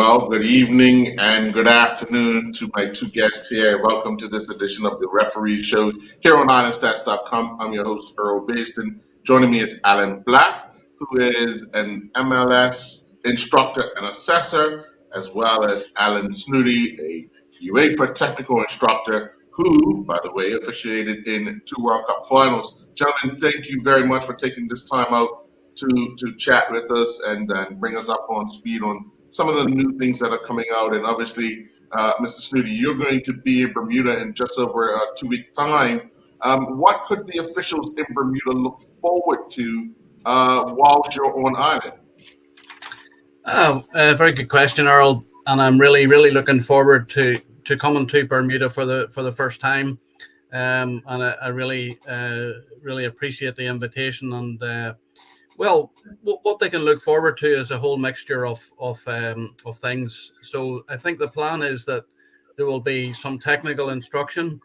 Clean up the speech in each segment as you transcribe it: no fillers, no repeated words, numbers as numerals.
well. Good evening and good afternoon to my two guests here. Welcome to this edition of the Referee Show here on IrelandStats.com. I'm your host, Earl Baston. Joining me is Alan Black, who is an MLS instructor and assessor, as well as Alan Snooty, a UEFA technical instructor, who, by the way, officiated in two World Cup finals. Gentlemen, thank you very much for taking this time out to chat with us and bring us up on speed on some of the new things that are coming out. And obviously, Mr. Snooty, you're going to be in Bermuda in just over 2 weeks' time. What could the officials in Bermuda look forward to whilst you're on island? Very good question, Earl. And I'm really looking forward to coming to Bermuda for the first time. And I really appreciate the invitation. And well, what they can look forward to is a whole mixture of things. So I think the plan is that there will be some technical instruction,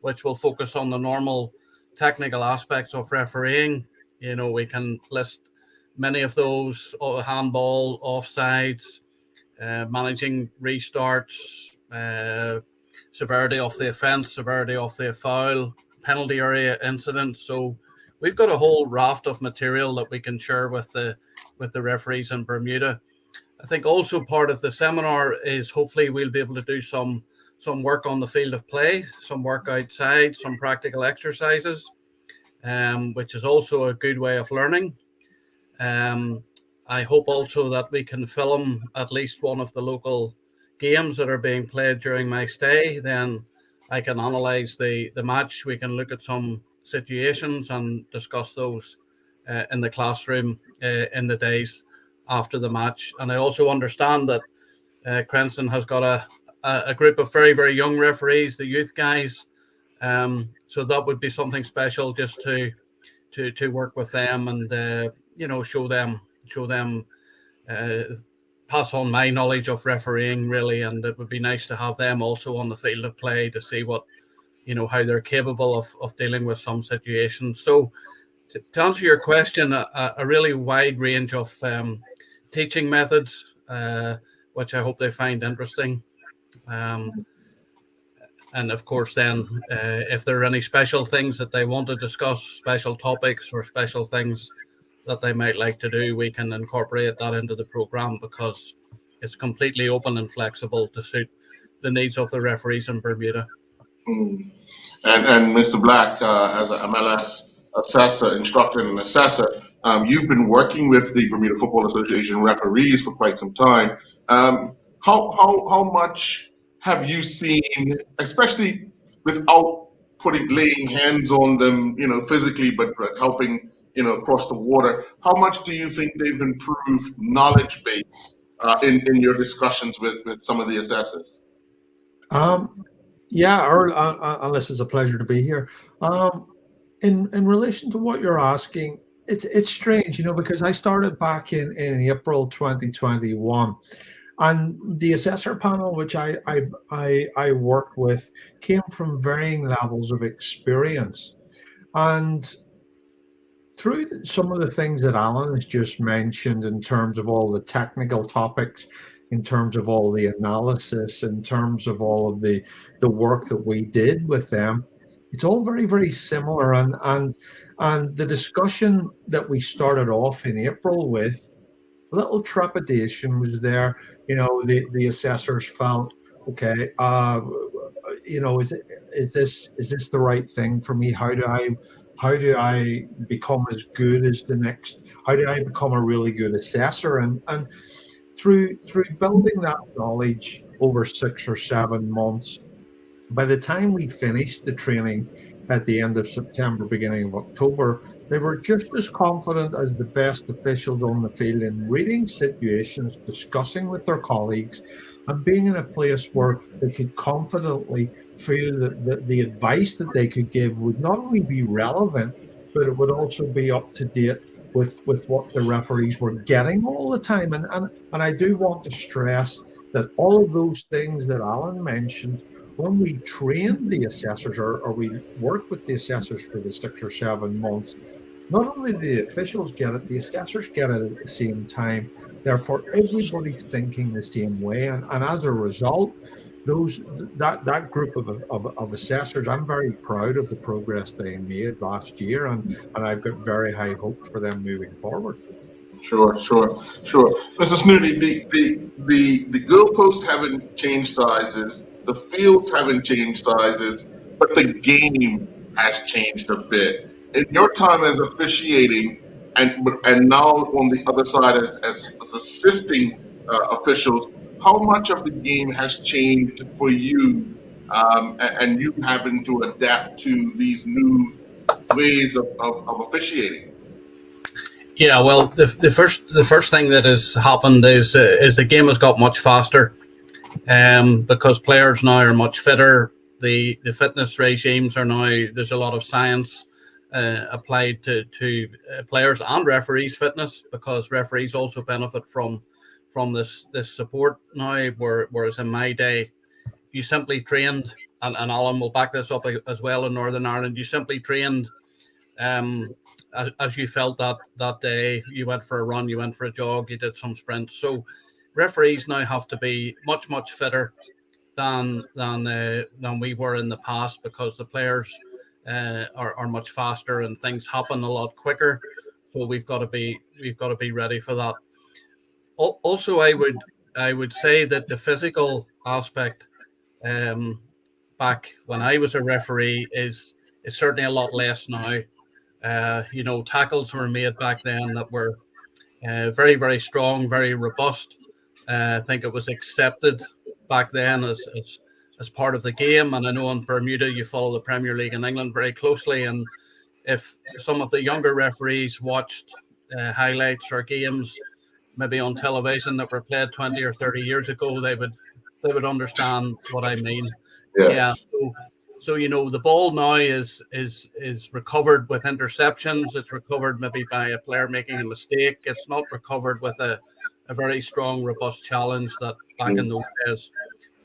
which will focus on the normal technical aspects of refereeing. You know, we can list many of those: handball, offsides, managing restarts, severity of the offence, severity of the foul, penalty area incidents. So we've got a whole raft of material that we can share with the referees in Bermuda. I think also part of the seminar is hopefully we'll be able to do some work on the field of play, some work outside, some practical exercises, which is also a good way of learning. I hope also that we can film at least one of the local games that are being played during my stay. Then I can analyze the match. We can look at some situations and discuss those in the classroom in the days after the match. And I also understand that Cranston has got a group of very young referees, the youth guys. So that would be something special, just to work with them and show them pass on my knowledge of refereeing, really. And it would be nice to have them also on the field of play to see what, how they're capable of dealing with some situations. So to answer your question, a really wide range of teaching methods, which I hope they find interesting. And of course, then, if there are any special things that they want to discuss, special topics or special things that they might like to do, we can incorporate that into the program, because it's completely open and flexible to suit the needs of the referees in Bermuda. And Mr. Black, as an MLS assessor, instructor and assessor, you've been working with the Bermuda Football Association referees for quite some time. How much have you seen, especially without laying hands on them, physically, but helping, across the water? How much do you think they've improved knowledge base in your discussions with some of the assessors? Yeah, Earl, Alice, it's a pleasure to be here. In relation to what you're asking, it's strange, because I started back in April 2021, and the assessor panel, which I worked with, came from varying levels of experience. And through some of the things that Alan has just mentioned in terms of all the technical topics, in terms of all the analysis, in terms of all of the work that we did with them, it's all very similar. And the discussion that we started off in April with, a little trepidation was there. The assessors felt, okay, is this the right thing for me? How do I become as good as the next? How do I become a really good assessor? And through building that knowledge over 6 or 7 months, by the time we finished the training at the end of September, beginning of October, they were just as confident as the best officials on the field in reading situations, discussing with their colleagues, and being in a place where they could confidently feel that the advice that they could give would not only be relevant, but it would also be up to date with what the referees were getting all the time. And I do want to stress that all of those things that Alan mentioned, when we train the assessors or we work with the assessors for the 6 or 7 months, not only do the officials get it, the assessors get it at the same time. Therefore, everybody's thinking the same way, and as a result, that group of assessors, I'm very proud of the progress they made last year, and I've got very high hopes for them moving forward. Sure. Mr. Snooty, the goalposts haven't changed sizes, the fields haven't changed sizes, but the game has changed a bit. In your time as officiating, and now on the other side as assisting officials, how much of the game has changed for you, and you having to adapt to these new ways of officiating? Yeah, well, the first thing that has happened is the game has got much faster, because players now are much fitter. The fitness regimes are now, there's a lot of science applied to players and referees' fitness, because referees also benefit from this support now. Whereas in my day, you simply trained, and Alan will back this up as well in Northern Ireland. You simply trained as you felt that day. You went for a run, you went for a jog, you did some sprints. So referees now have to be much fitter than we were in the past, because the players are much faster and things happen a lot quicker. So we've got to be ready for that. Also, I would say that the physical aspect, back when I was a referee, is certainly a lot less now. Tackles were made back then that were very strong, very robust. I think it was accepted back then as part of the game. And I know in Bermuda you follow the Premier League in England very closely, and if some of the younger referees watched highlights or games maybe on television that were played 20 or 30 years ago, they would understand what I mean. Yeah. Yes. So the ball now is recovered with interceptions. It's recovered maybe by a player making a mistake. It's not recovered with a very strong, robust challenge that back in those days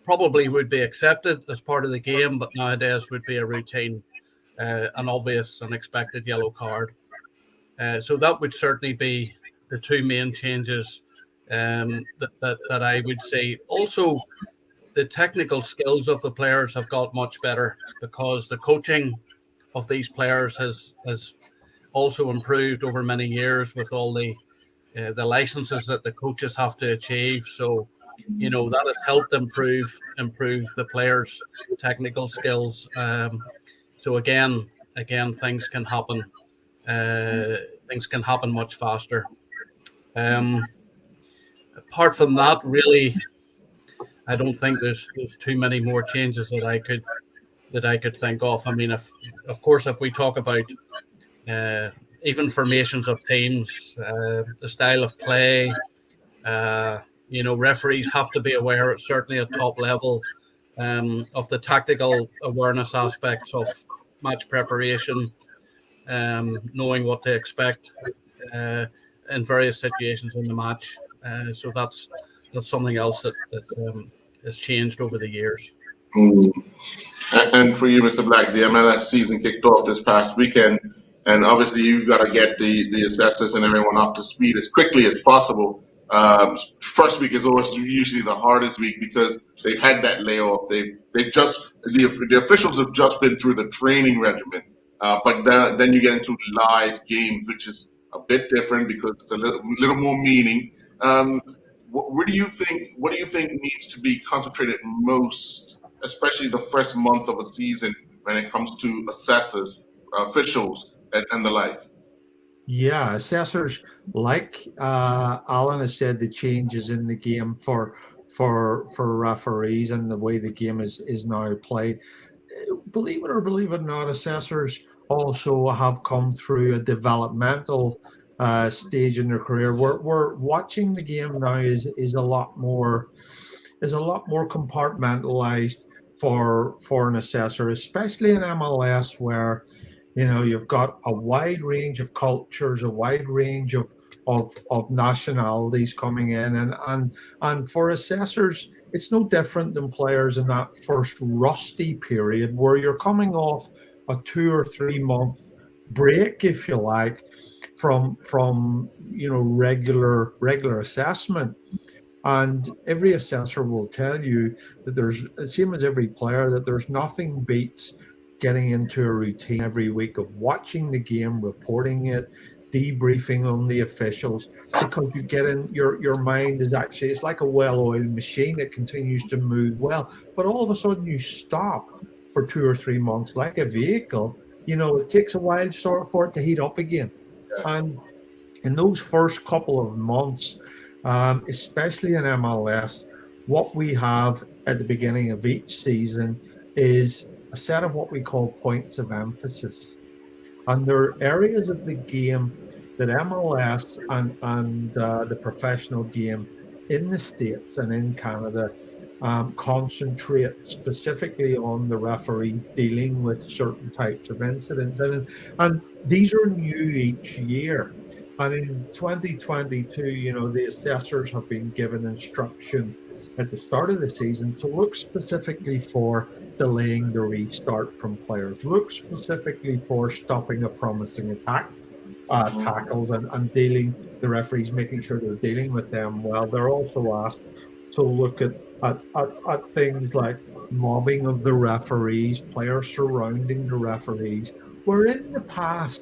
probably would be accepted as part of the game, but nowadays would be a routine, an obvious and expected yellow card. So that would certainly be the two main changes that I would say. Also, the technical skills of the players have got much better, because the coaching of these players has also improved over many years with all the licenses that the coaches have to achieve. So, that has helped improve the players' technical skills. So again, things can happen. Things can happen much faster. Apart from that, really, I don't think there's too many more changes that I could think of. I mean, of course, if we talk about even formations of teams, the style of play, referees have to be aware, certainly at top level, of the tactical awareness aspects of match preparation, knowing what to expect in various situations in the match. So that's something else that has changed over the years. Mm. And for you, Mr. Black, the MLS season kicked off this past weekend, and obviously you've got to get the assessors and everyone up to speed as quickly as possible. First week is always usually the hardest week, because they've had that layoff. They've just the officials have just been through the training regimen, but then you get into live games, which is a bit different because it's a little more meaning. What do you think needs to be concentrated most, especially the first month of a season, when it comes to assessors, officials, and the like? Yeah, assessors, like Alan has said, the changes in the game for referees and the way the game is now played. Believe it or believe it not, assessors also have come through a developmental stage in their career. We're watching the game now is a lot more compartmentalized for an assessor, especially in MLS, where you've got a wide range of cultures, a wide range of nationalities coming in, and for assessors, it's no different than players in that first rusty period where you're coming off a 2 or 3 month break, if you like, from regular assessment. And every assessor will tell you that there's, same as every player, that there's nothing beats getting into a routine every week of watching the game, reporting it, debriefing on the officials, because you get in, your mind is actually, it's like a well-oiled machine. It continues to move well, but all of a sudden you stop for 2 or 3 months, like a vehicle. It takes a while for it to heat up again. Yes. And in those first couple of months, especially in MLS, what we have at the beginning of each season is a set of what we call points of emphasis. And there are areas of the game that MLS and the professional game in the States and in Canada concentrate specifically on the referee dealing with certain types of incidents. And these are new each year. And in 2022, the assessors have been given instruction at the start of the season to look specifically for delaying the restart from players, look specifically for stopping a promising attack, tackles, and dealing, the referees making sure they're dealing with them well. They're also asked to look at things like mobbing of the referees, players surrounding the referees, where in the past,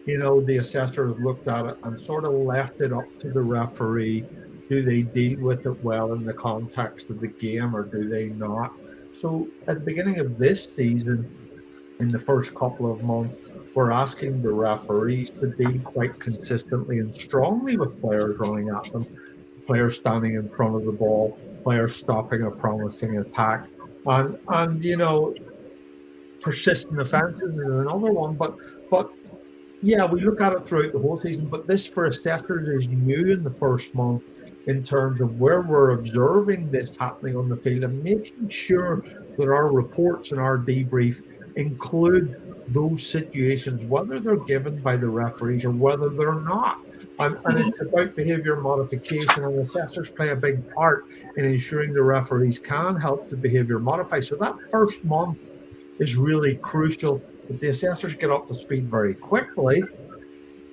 the assessors looked at it and sort of left it up to the referee. Do they deal with it well in the context of the game, or do they not? So at the beginning of this season, in the first couple of months, we're asking the referees to deal quite consistently and strongly with players running at them, players standing in front of the ball, players stopping a promising attack, and persistent offences is another one. But yeah, we look at it throughout the whole season, but this for assessors is new in the first month in terms of where we're observing this happening on the field and making sure that our reports and our debrief include those situations, whether they're given by the referees or whether they're not. And it's about behaviour modification, and assessors play a big part in ensuring the referees can help the behaviour modify. So that first month is really crucial that the assessors get up to speed very quickly,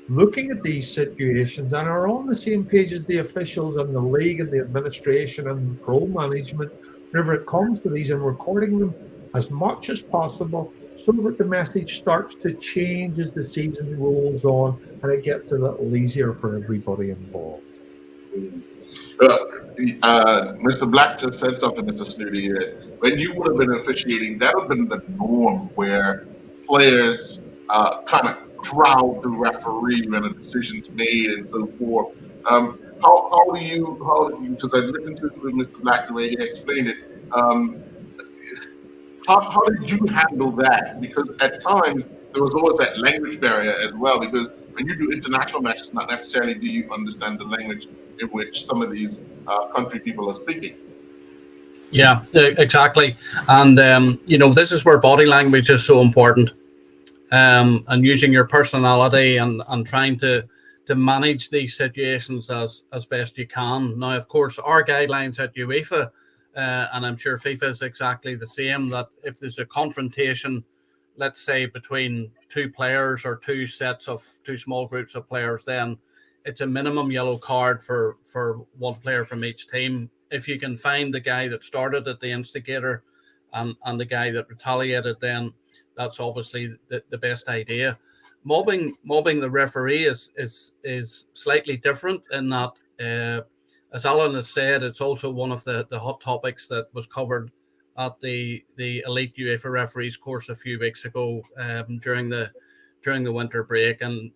looking at these situations, and are on the same page as the officials and the league and the administration and the pro management whenever it comes to these, and recording them as much as possible so that the message starts to change as the season rolls on and it gets a little easier for everybody involved. Mr. Black just said something, Mr. Snooty, here. When you would have been officiating, that would have been the norm, where players kind of crowd the referee when a decision's made and so forth. How do you, because I listened to Mr. Black the way he explained it, how did you handle that? Because at times there was always that language barrier as well, because when you do international matches, not necessarily do you understand the language in which some of these country people are speaking. Yeah, exactly. And, this is where body language is so important. And using your personality and trying to manage these situations as best you can. Now, of course, our guidelines at UEFA, and I'm sure FIFA is exactly the same, that if there's a confrontation, let's say between two players or two small groups of players, then it's a minimum yellow card for one player from each team. If you can find the guy that started it, the instigator, and the guy that retaliated, then that's obviously the best idea. Mobbing the referee is slightly different in that, as Alan has said, it's also one of the hot topics that was covered at the Elite UEFA referees course a few weeks ago, during the winter break. And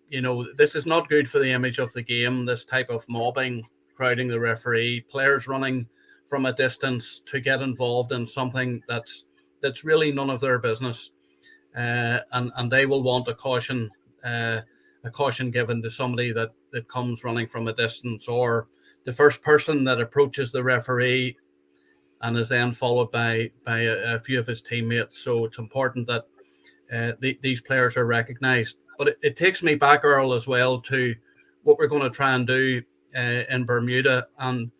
this is not good for the image of the game, this type of mobbing, crowding the referee, players running from a distance to get involved in something that's really none of their business, and they will want a caution given to somebody that comes running from a distance, or the first person that approaches the referee and is then followed by a few of his teammates. So it's important that these players are recognised. But it takes me back, Earl, as well, to what we're going to try and do in Bermuda. And,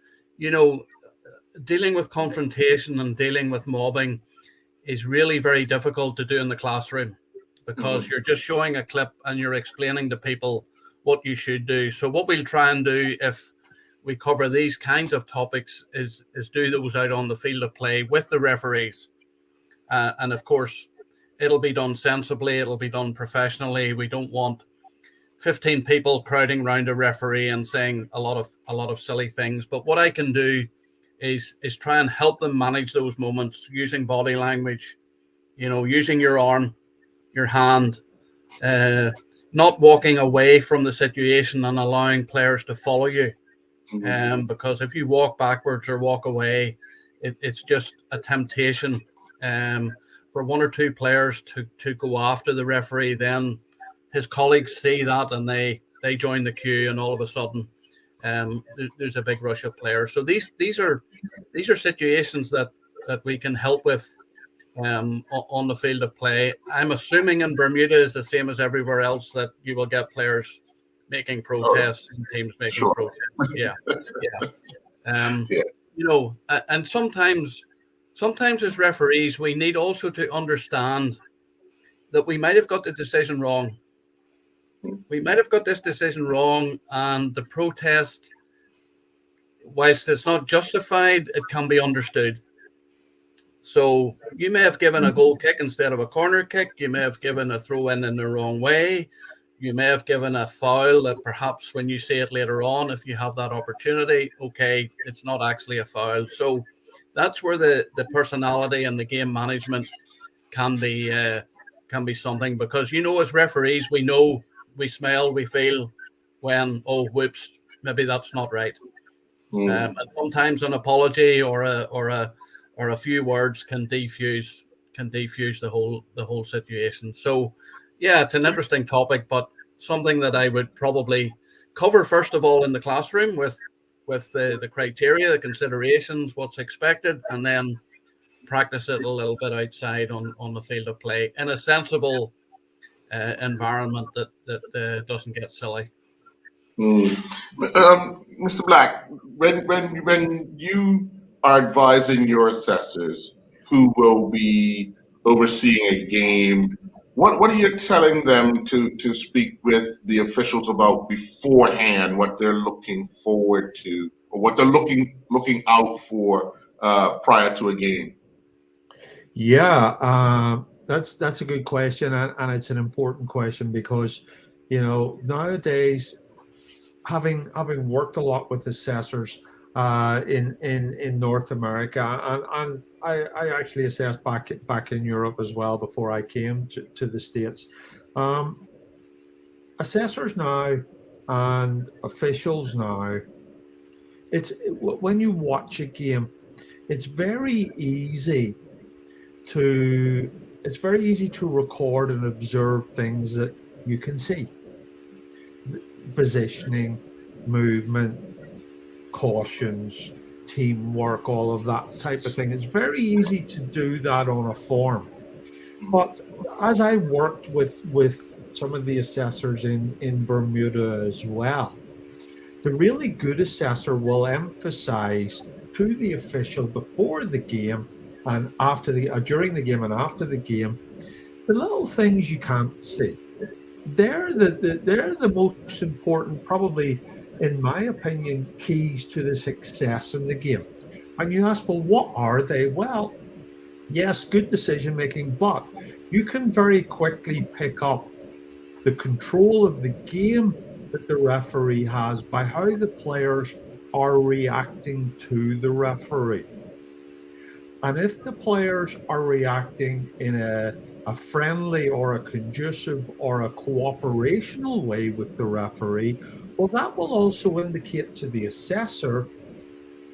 dealing with confrontation and dealing with mobbing is really very difficult to do in the classroom, because you're just showing a clip and you're explaining to people what you should do. So what we'll try and do if we cover these kinds of topics is do those out on the field of play with the referees. And of course, it'll be done sensibly. It'll be done professionally. We don't want 15 people crowding around a referee and saying a lot of silly things. But what I can do is try and help them manage those moments using body language, using your arm, your hand, not walking away from the situation and allowing players to follow you. Because if you walk backwards or walk away, it's just a temptation for one or two players to go after the referee. Then his colleagues see that and they join the queue, and all of a sudden there's a big rush of players. So these are situations that we can help with on the field of play. I'm assuming in Bermuda is the same as everywhere else, that you will get players making protests and teams making protests. Yeah. And sometimes as referees, we need also to understand that we might have got the decision wrong. We might have got this decision wrong, and the protest, whilst it's not justified, it can be understood. So you may have given a goal kick instead of a corner kick. You may have given a throw in the wrong way. You may have given a foul that perhaps when you see it later on, if you have that opportunity, okay, it's not actually a foul. So that's where the personality and the game management can be something, because as referees, we know, we smell, we feel when, oh, whoops, maybe that's not right. And sometimes an apology or a few words can defuse the whole situation. So yeah, it's an interesting topic, but something that I would probably cover first of all in the classroom with the criteria, the considerations, what's expected, and then practice it a little bit outside on the field of play in a sensible environment that doesn't get silly. Mr. Black, when you are advising your assessors who will be overseeing a game, what are you telling them to speak with the officials about beforehand, what they're looking forward to, or what they're looking out for prior to a game? Yeah, that's a good question, and it's an important question, because nowadays, having worked a lot with assessors in North America, and I actually assessed back in Europe as well before I came to the States. Assessors now and officials now, when you watch a game, it's very easy to record and observe things that you can see. Positioning, movement, cautions, teamwork, all of that type of thing. It's very easy to do that on a form. But as I worked with some of the assessors in Bermuda as well, the really good assessor will emphasize to the official before the game and during the game and after the game, the little things you can't see. They're the most important, probably, in my opinion, keys to the success in the game. And you ask, well, what are they? Well, yes, good decision making, but you can very quickly pick up the control of the game that the referee has by how the players are reacting to the referee. And if the players are reacting in a friendly or a conducive or a cooperational way with the referee, well, that will also indicate to the assessor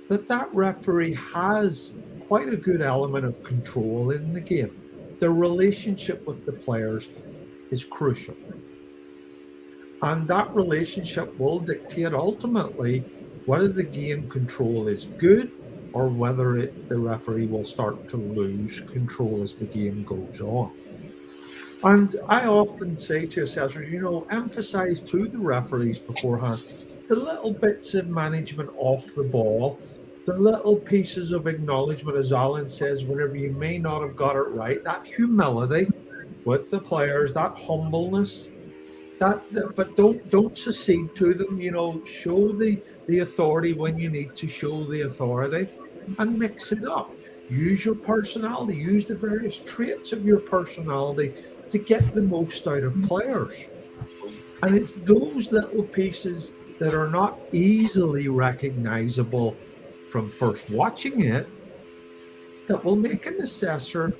that referee has quite a good element of control in the game. The relationship with the players is crucial. And that relationship will dictate ultimately whether the game control is good or whether the referee will start to lose control as the game goes on. And I often say to assessors, emphasize to the referees beforehand the little bits of management off the ball, the little pieces of acknowledgement, as Alan says, whenever you may not have got it right, that humility, with the players, that humbleness. But don't secede to them. Show the authority when you need to show the authority, and mix it up. Use your personality. Use the various traits of your personality to get the most out of players. And it's those little pieces that are not easily recognizable from first watching it that will make an assessor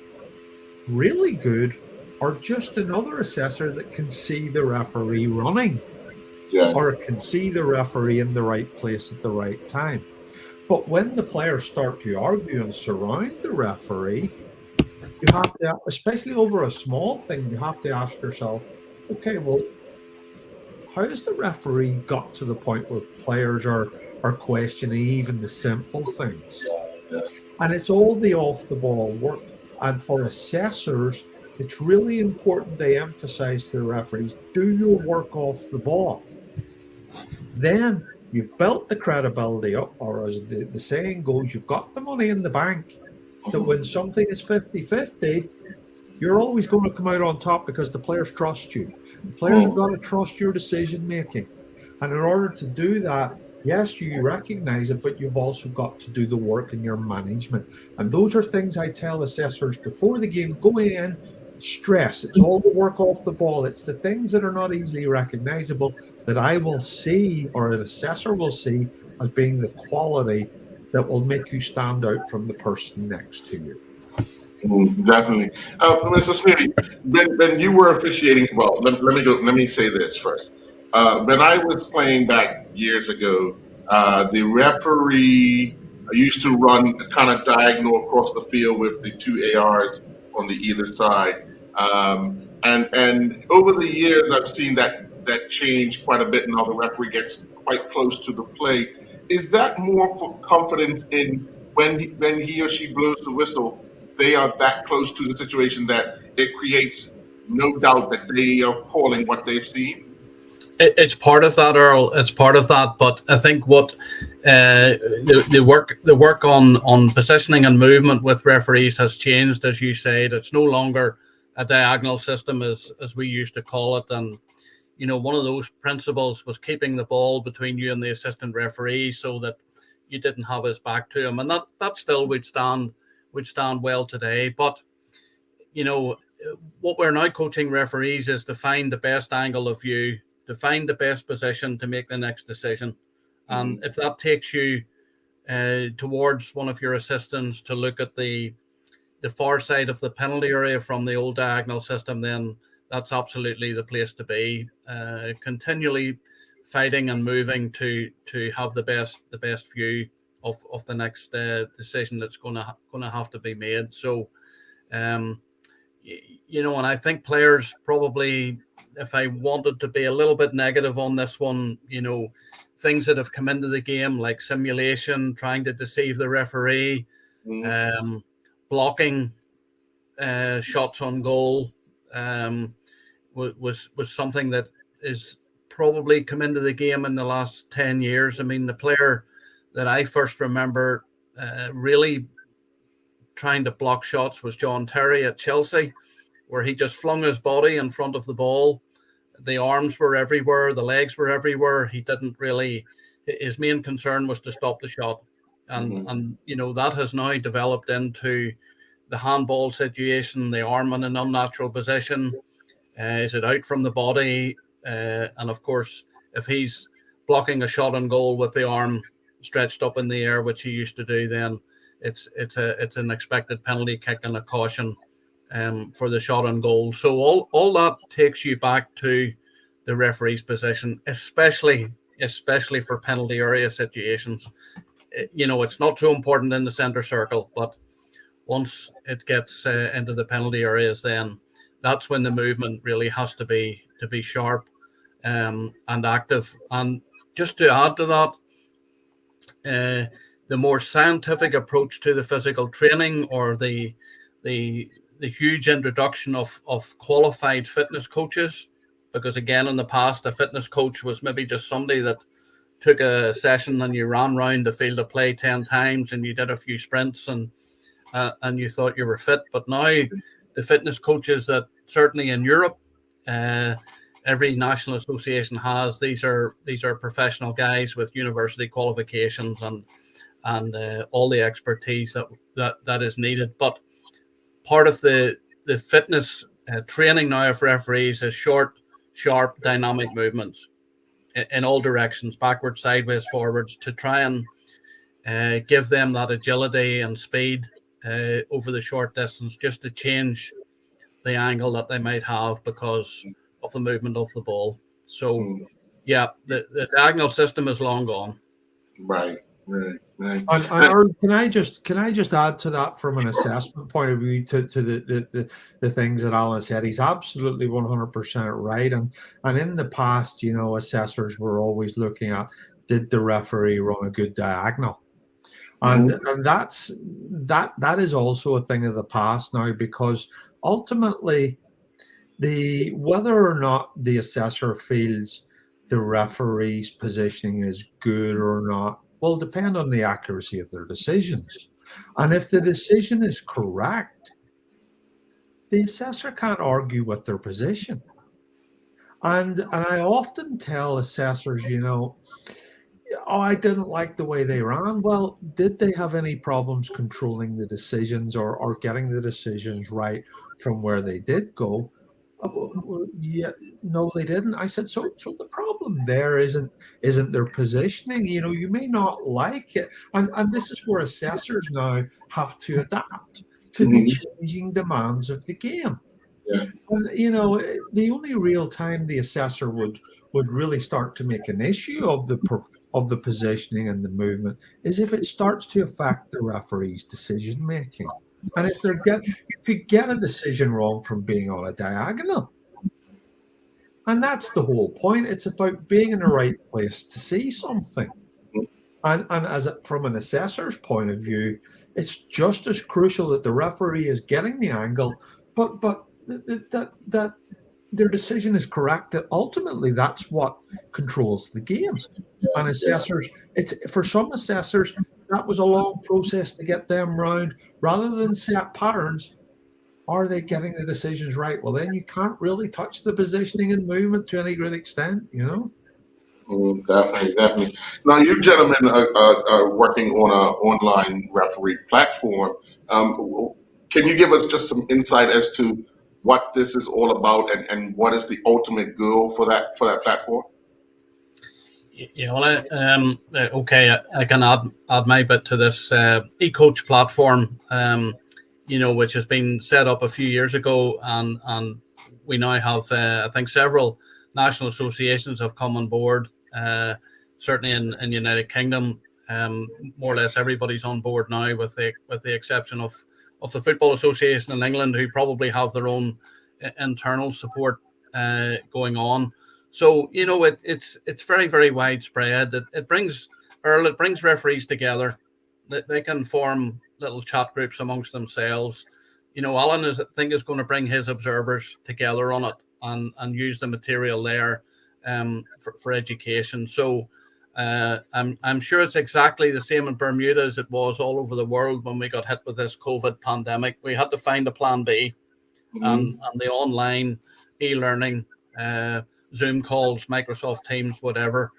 really good, or just another assessor that can see the referee running, or Yes. can see the referee in the right place at the right time. But when the players start to argue and surround the referee, you have to, especially over a small thing, you have to ask yourself, okay, well, how has the referee got to the point where players are questioning even the simple things? Yes. And it's all the off the ball work. And for assessors, it's really important they emphasize to the referees, do your work off the ball. Then you've built the credibility up, or as the saying goes, you've got the money in the bank, that when something is 50-50, you're always going to come out on top because the players trust you. The players have got to trust your decision making. And in order to do that, yes, you recognize it, but you've also got to do the work in your management. And those are things I tell assessors before the game, going in, stress. It's all the work off the ball. It's the things that are not easily recognizable that I will see, or an assessor will see, as being the quality that will make you stand out from the person next to you. Definitely. Mr. Smitty, when you were officiating, well, let me say this first. When I was playing back years ago, the referee used to run kind of diagonal across the field with the two ARs on the either side. And over the years, I've seen that change quite a bit. Now the referee gets quite close to the play. Is that more for confidence in when he or she blows the whistle? They are that close to the situation that it creates no doubt that they are calling what they've seen. It's part of that, Earl. It's part of that, but I think what the work on positioning and movement with referees has changed, as you said. It's no longer a diagonal system as we used to call it, and one of those principles was keeping the ball between you and the assistant referee so that you didn't have his back to him, and that still would stand well today. But what we're now coaching referees is to find the best angle of view, to find the best position to make the next decision. And if that takes you towards one of your assistants to look at the far side of the penalty area from the old diagonal system, then that's absolutely the place to be. Continually fighting and moving to have the best view of the next decision that's going to have to be made. So, and I think players probably, if I wanted to be a little bit negative on this one, things that have come into the game like simulation, trying to deceive the referee, blocking shots on goal, was something that is probably come into the game in the last 10 years. I mean, the player that I first remember really trying to block shots was John Terry at Chelsea, where he just flung his body in front of the ball. The arms were everywhere, the legs were everywhere. He didn't really, his main concern was to stop the shot. And that has now developed into the handball situation, the arm in an unnatural position. Is it out from the body? And of course, if he's blocking a shot on goal with the arm stretched up in the air, which he used to do, then it's an expected penalty kick and a caution for the shot on goal. So all that takes you back to the referee's position, especially for penalty area situations. It's not so important in the center circle, but once it gets into the penalty areas, then that's when the movement really has to be sharp and active. And just to add to that, the more scientific approach to the physical training, or the huge introduction of qualified fitness coaches, because again, in the past, a fitness coach was maybe just somebody that took a session and you ran around the field of play 10 times and you did a few sprints and you thought you were fit. But now the fitness coaches that certainly in Europe, every national association has. These are professional guys with university qualifications and all the expertise that is needed. But part of the fitness training now of referees is short, sharp, dynamic movements in all directions, backwards, sideways, forwards, to try and give them that agility and speed over the short distance, just to change the angle that they might have because of the movement of the ball. So, yeah, the diagonal system is long gone. Right. And Earl, can I just add to that from an assessment point of view to the things that Alan said? He's absolutely 100% right. And in the past, assessors were always looking at, did the referee run a good diagonal? And that is also a thing of the past now, because ultimately whether or not the assessor feels the referee's positioning is good or not will depend on the accuracy of their decisions. And if the decision is correct, the assessor can't argue with their position. And I often tell assessors, oh, I didn't like the way they ran. Well, did they have any problems controlling the decisions or getting the decisions right from where they did go? Yeah, no, they didn't. I said, so the problem there isn't their positioning. You may not like it, and this is where assessors now have to adapt to the changing demands of the game. Yeah. And the only real time the assessor would really start to make an issue of the positioning and the movement is if it starts to affect the referee's decision making. And if you could get a decision wrong from being on a diagonal. And that's the whole point. It's about being in the right place to see something. And from an assessor's point of view, it's just as crucial that the referee is getting the angle, but that their decision is correct. That ultimately that's what controls the game. And assessors, for some assessors, that was a long process to get them round. Rather than set patterns, are they getting the decisions right? Well, then you can't really touch the positioning and movement to any great extent, Definitely. Now, you gentlemen are working on an online referee platform. Can you give us just some insight as to what this is all about and what is the ultimate goal for that platform? Yeah, well, okay, I can add my bit to this eCoach platform, which has been set up a few years ago, and we now have, I think, several national associations have come on board. Certainly in the United Kingdom, more or less everybody's on board now, with the exception of the Football Association in England, who probably have their own internal support going on. So it's very, very widespread. It brings referees together. They can form little chat groups amongst themselves. Alan is going to bring his observers together on it and use the material there for education. So I'm sure it's exactly the same in Bermuda as it was all over the world when we got hit with this COVID pandemic. We had to find a plan B, and the online e-learning, Zoom calls, Microsoft Teams, whatever,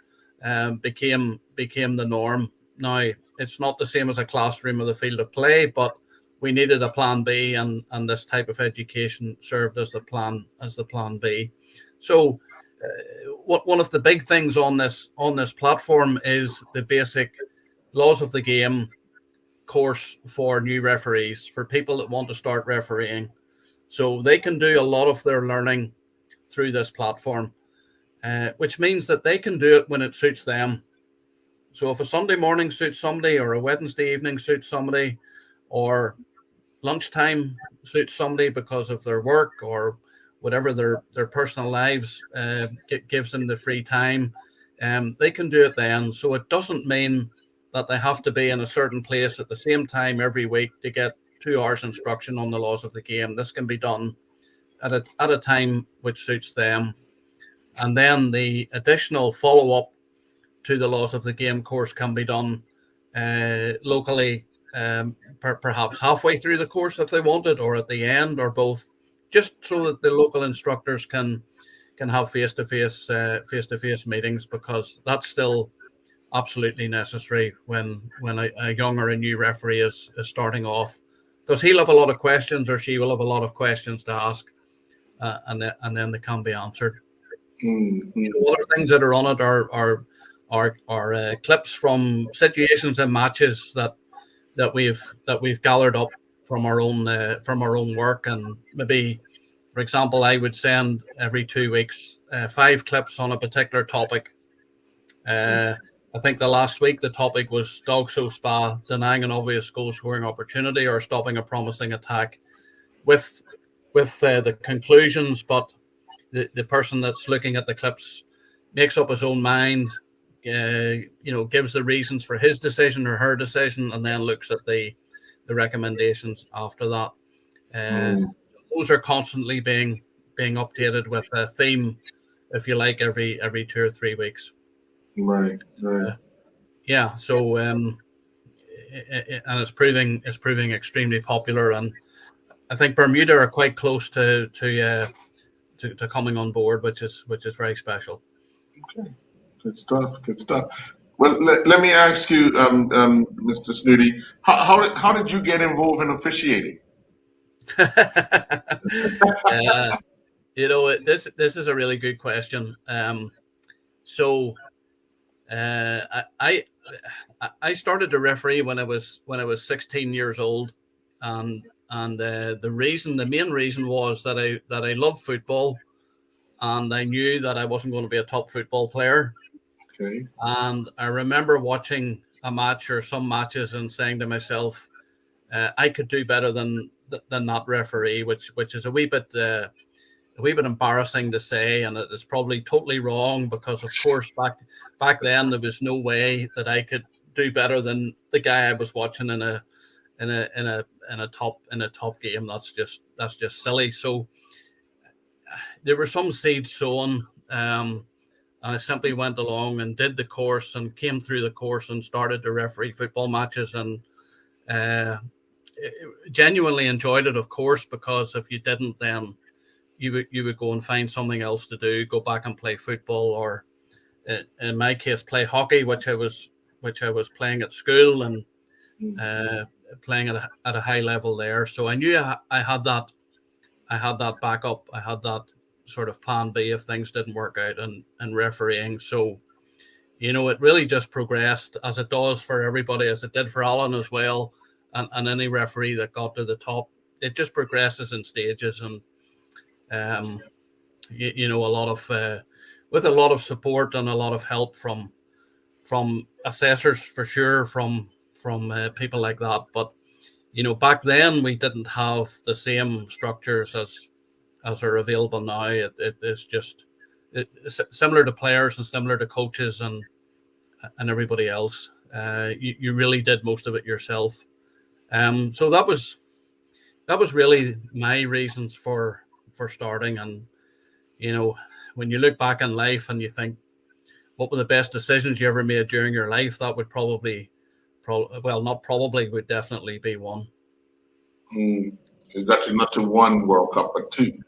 became the norm. Now, it's not the same as a classroom or the field of play, but we needed a plan B, and this type of education served as the plan B. So one of the big things on this platform is the basic laws of the game course for new referees, for people that want to start refereeing. So they can do a lot of their learning through this platform, which means that they can do it when it suits them. So if a Sunday morning suits somebody, or a Wednesday evening suits somebody, or lunchtime suits somebody because of their work or whatever their personal lives gives them the free time, they can do it then. So it doesn't mean that they have to be in a certain place at the same time every week to get 2 hours instruction on the laws of the game. This can be done at a time which suits them. And then the additional follow-up to the laws of the game course can be done locally, perhaps halfway through the course if they want it, or at the end, or both. just so that the local instructors can have face-to-face meetings, because that's still absolutely necessary when a young or a new referee is starting off, because he'll have a lot of questions, or she will have a lot of questions to ask, and then they can be answered. Other things that are on it are clips from situations and matches that we've gathered up from our own work. And maybe, for example, I would send every 2 weeks 5 clips on a particular topic. I think the last week the topic was dog show spa, denying an obvious goal scoring opportunity or stopping a promising attack, with the conclusions. But the person that's looking at the clips makes up his own mind, gives the reasons for his decision or her decision, and then looks at the recommendations after that. Those are constantly being updated with a theme, if you like, every 2 or 3 weeks. Right. Yeah. So and it's proving extremely popular, and I think Bermuda are quite close to coming on board, which is very special. Okay. Good stuff. Well, let me ask you, Mr. Snooty, how did you get involved in officiating? This is a really good question. So I started to referee when I was 16 years old, and the main reason was that I love football, and I knew that I wasn't going to be a top football player. Okay. And I remember watching a match or some matches and saying to myself, I could do better than that referee, which is a wee bit embarrassing to say, and it is probably totally wrong, because of course back then there was no way that I could do better than the guy I was watching in a top game. That's just silly. So there were some seeds sown. I simply went along and did the course and came through the course and started to referee football matches, and genuinely enjoyed it, of course, because if you didn't, then you would go and find something else to do, go back and play football, or in my case, play hockey, which I was playing at school, and playing at a high level there. So I knew I had that backup. I had that sort of plan B if things didn't work out in refereeing. So, it really just progressed, as it does for everybody, as it did for Alan as well, and any referee that got to the top. It just progresses in stages, and a lot of with a lot of support and a lot of help from assessors, for sure, from people like that. But back then we didn't have the same structures as are available now. It's just similar to players and similar to coaches and everybody else. You really did most of it yourself. So that was really my reasons for starting. And when you look back in life and you think, what were the best decisions you ever made during your life, that would would definitely be one. It's actually not to one World Cup, but 2.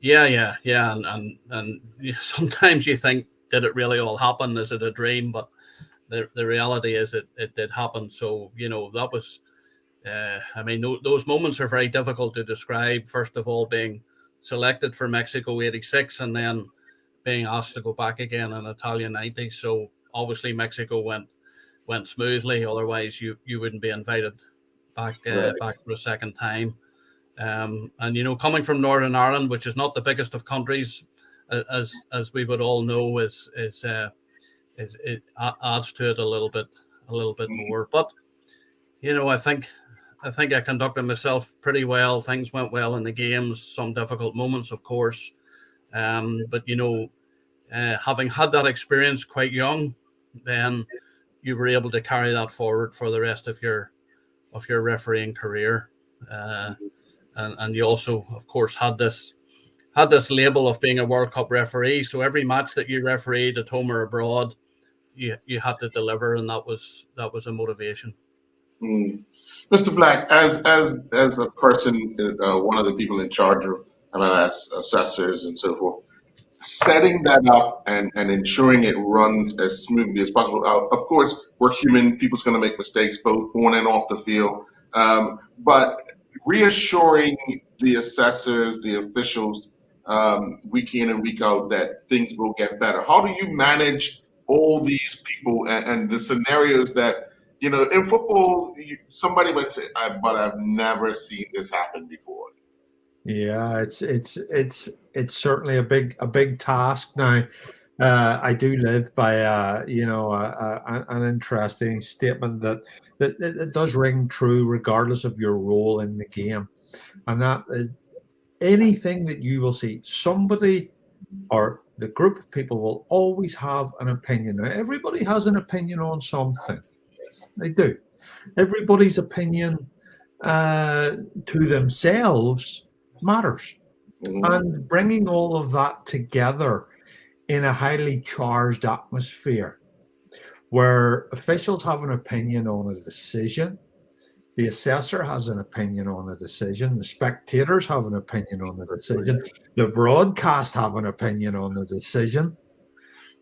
Yeah, and sometimes you think, did it really all happen? Is it a dream? But the reality is, it did happen. So that was, those moments are very difficult to describe. First of all, being selected for Mexico '86, and then being asked to go back again in Italia '90. So obviously Mexico went smoothly. Otherwise, you wouldn't be invited back for a second time. And coming from Northern Ireland, which is not the biggest of countries, as we would all know, is it adds to it a little bit more. But I think I conducted myself pretty well. Things went well in the games. Some difficult moments, of course, but having had that experience quite young, then you were able to carry that forward for the rest of your refereeing career. And you also, of course, had this label of being a World Cup referee. So every match that you refereed at home or abroad, you had to deliver, and that was a motivation. Mm. Mr. Black, as a person, one of the people in charge of MLS assessors and so forth, setting that up and ensuring it runs as smoothly as possible. Of course, we're human. People's going to make mistakes both on and off the field. But reassuring the assessors, the officials, week in and week out that things will get better. How do you manage all these people and the scenarios that, in football, somebody might say, but I've never seen this happen before. Yeah, it's certainly a big task now. I do live by an interesting statement that it does ring true regardless of your role in the game, and that is anything that you will see somebody or the group of people will always have an opinion. Now, everybody has an opinion on something. They do. Everybody's opinion to themselves matters. And bringing all of that together in a highly charged atmosphere where officials have an opinion on a decision, the assessor has an opinion on a decision, the spectators have an opinion on the decision, the broadcast have an opinion on the decision.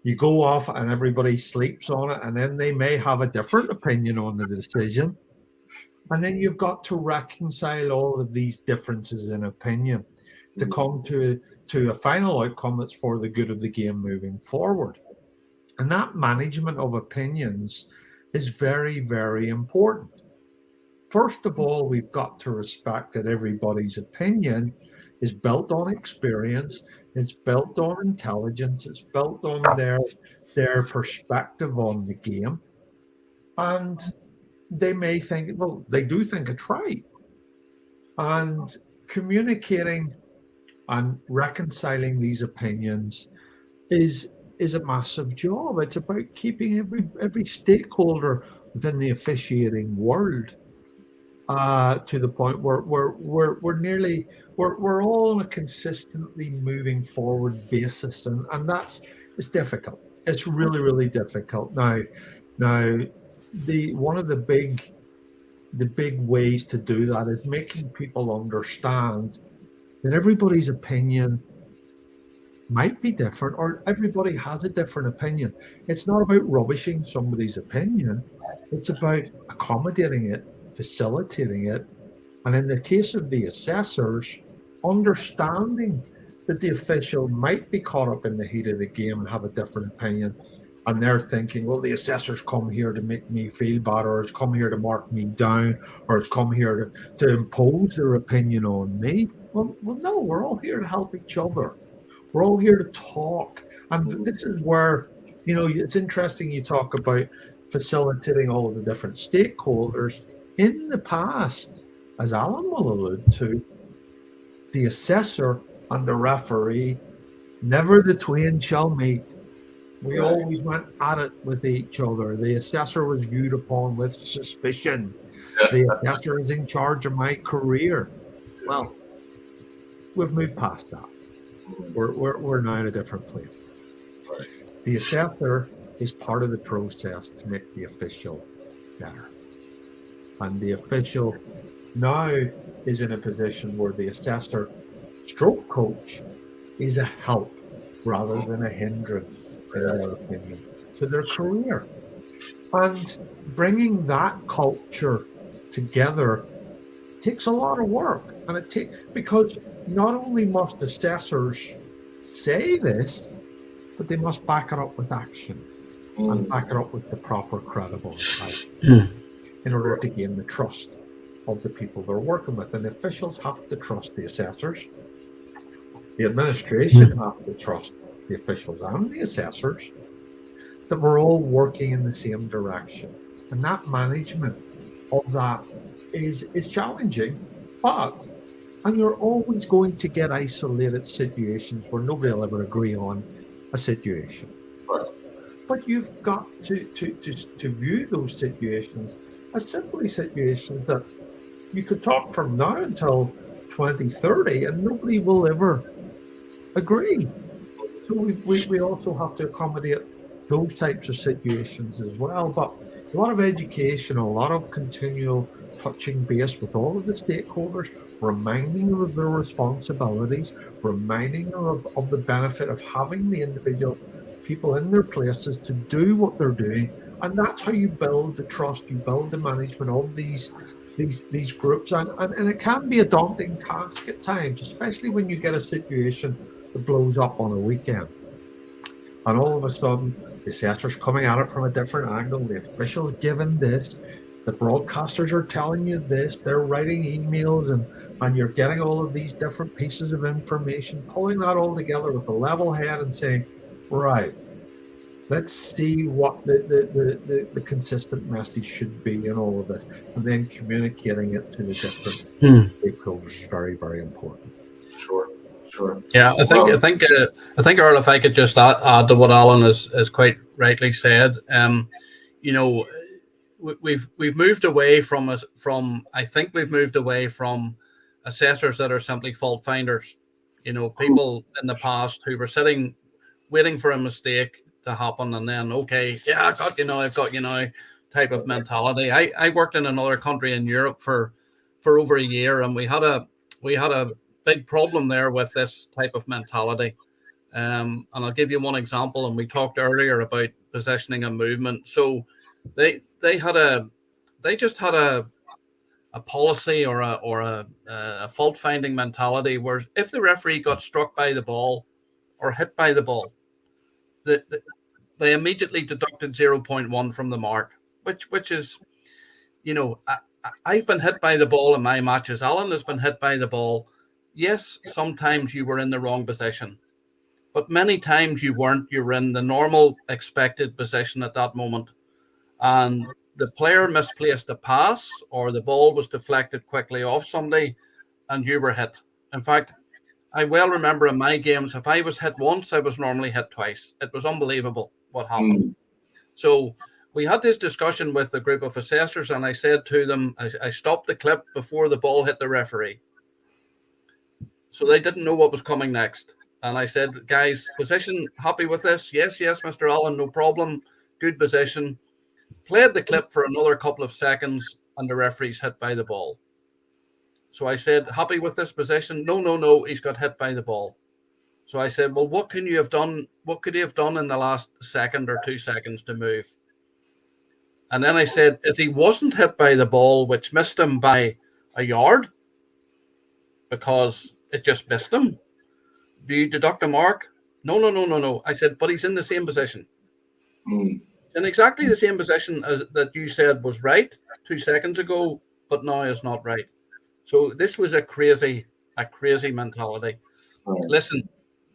You go off and everybody sleeps on it, and then they may have a different opinion on the decision. And then you've got to reconcile all of these differences in opinion to come to a final outcome that's for the good of the game moving forward. And that management of opinions is very, very important. First of all, we've got to respect that everybody's opinion is built on experience, it's built on intelligence, it's built on their perspective on the game. And they may think, well, they do think it's right. And communicating and reconciling these opinions is a massive job. It's about keeping every stakeholder within the officiating world to the point where we're all on a consistently moving forward basis, and it's difficult. It's really, really difficult. Now one of the big ways to do that is making people understand that everybody's opinion might be different, or everybody has a different opinion. It's not about rubbishing somebody's opinion. It's about accommodating it, facilitating it, and in the case of the assessors, understanding that the official might be caught up in the heat of the game and have a different opinion, and they're thinking, well, the assessors come here to make me feel bad, or it's come here to mark me down, or it's come here to impose their opinion on me. Well, no, we're all here to help each other. We're all here to talk. And this is where, it's interesting you talk about facilitating all of the different stakeholders. In the past, as Alan will allude to, the assessor and the referee, never the twain shall meet. We always went at it with each other. The assessor was viewed upon with suspicion. The assessor is in charge of my career. Well, we've moved past that. We're now in a different place. The assessor is part of the process to make the official better. And the official now is in a position where the assessor stroke coach is a help rather than a hindrance, in their opinion, to their career. And bringing that culture together takes a lot of work. And because not only must assessors say this, but they must back it up with actions and back it up with the proper credible advice in order to gain the trust of the people they're working with. And the officials have to trust the assessors. The administration have to trust the officials and the assessors, that we're all working in the same direction. And that management of that is challenging, and you're always going to get isolated situations where nobody will ever agree on a situation. But you've got to view those situations as simply situations that you could talk from now until 2030 and nobody will ever agree. So we also have to accommodate those types of situations as well. But education, a lot of continual touching base with all of the stakeholders, reminding them of their responsibilities, reminding them of the benefit of having the individual people in their places to do what they're doing. And that's how you build the trust, you build the management of these groups. And it can be a daunting task at times, especially when you get a situation that blows up on a weekend. And all of a sudden, the assessor's coming at it from a different angle. The official's given this. The broadcasters are telling you this. They're writing emails, and you're getting all of these different pieces of information, pulling that all together with a level head and saying, right, let's see what the consistent message should be in all of this. And then communicating it to the different stakeholders is very, very important. Sure, sure. Yeah, I think, Earl, if I could just add to what Alan has quite rightly said, you know, we've moved away from I think we've moved away from assessors that are simply fault finders. You know, people in the past who were sitting waiting for a mistake to happen and then, okay, yeah, I've got you now type of mentality. I worked in another country in Europe for over a year, and we had a big problem there with this type of mentality. And I'll give you one example. And we talked earlier about positioning and movement. So they just had a policy or a fault finding mentality where if the referee got struck by the ball or hit by the ball, they immediately deducted 0.1 from the mark, which is, you know, I've been hit by the ball in my matches. Alan has been hit by the ball. Yes, sometimes you were in the wrong position, but many times you weren't. You were in the normal expected position at that moment. And the player misplaced a pass or the ball was deflected quickly off somebody and you were hit. In fact, I well remember in my games, if I was hit once, I was normally hit twice. It was unbelievable what happened. So we had this discussion with a group of assessors, and I said to them, I stopped the clip before the ball hit the referee. So they didn't know what was coming next. And I said, guys, position, happy with this? Yes, Mr. Allen, no problem. Good position. Played the clip for another couple of seconds, and the referee's hit by the ball. So I said, happy with this position? No, he's got hit by the ball. So I said, well, what could you have done in the last second or 2 seconds to move? And then I said, if he wasn't hit by the ball, which missed him by a yard, because it just missed him, do you deduct a mark? No. I said, but he's in the same position. In exactly the same position as that you said was right 2 seconds ago, but now is not right. So this was a crazy mentality. Right. Listen,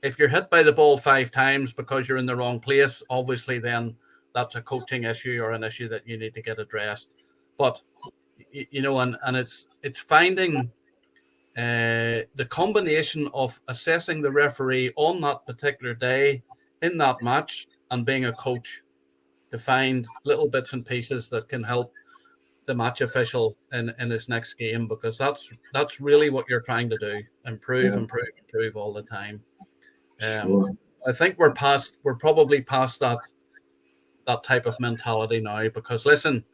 if you're hit by the ball 5 times because you're in the wrong place, obviously then that's a coaching issue or an issue that you need to get addressed. But you know, and it's finding the combination of assessing the referee on that particular day in that match and being a coach to find little bits and pieces that can help the match official in his next game, because that's really what you're trying to do. Improve all the time. Sure. I think we're probably past that type of mentality now, because listen,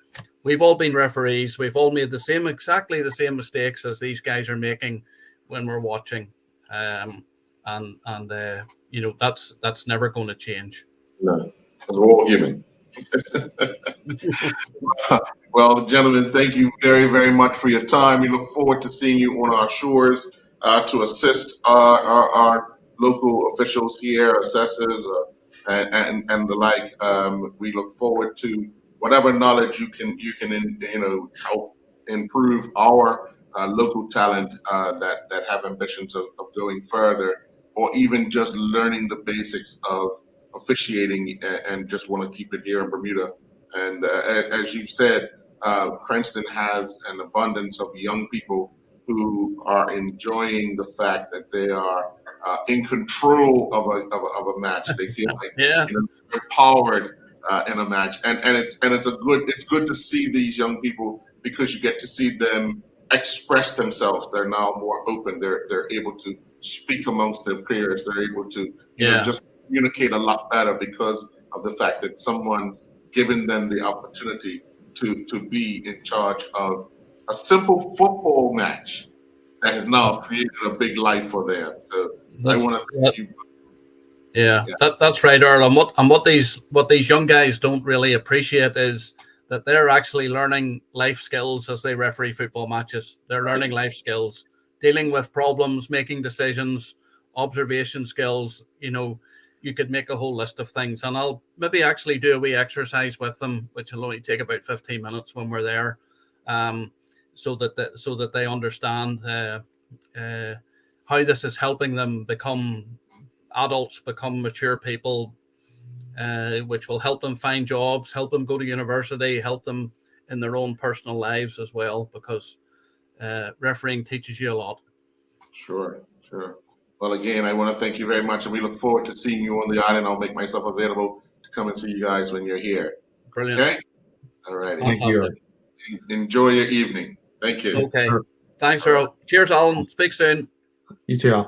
we've all been referees. We've all made exactly the same mistakes as these guys are making when we're watching. And you know, that's never going to change. No, because we're all human. Well, gentlemen, thank you very, very much for your time. We look forward to seeing you on our shores to assist our local officials here, assessors, and the like. We look forward to whatever knowledge you can help improve our local talent that have ambitions of going further, or even just learning the basics of officiating and just want to keep it here in Bermuda. And as you said, Cranston has an abundance of young people who are enjoying the fact that they are in control of a match. They feel like they're empowered in a match, and it's good to see these young people, because you get to see them express themselves. They're now more open. They're able to speak amongst their peers. They're able to just communicate a lot better because of the fact that someone's given them the opportunity to be in charge of a simple football match that has now created a big life for them. So I That's, want to that, thank you. yeah, Yeah, that's right, Earl. And what these young guys don't really appreciate is that they're actually learning life skills as they referee football matches. They're right. learning life skills, dealing with problems, making decisions, observation skills. You could make a whole list of things, and I'll maybe actually do a wee exercise with them, which will only take about 15 minutes when we're there, so that they understand how this is helping them become adults, become mature people, which will help them find jobs, help them go to university, help them in their own personal lives as well, because refereeing teaches you a lot. Sure, sure. Well, again, I want to thank you very much, and we look forward to seeing you on the island. I'll make myself available to come and see you guys when you're here. Brilliant. Okay? All righty. Thank you. Fantastic. Enjoy your evening. Thank you. Okay. Sure. Thanks, All right. Earl. Cheers, Alan. Speak soon. You too.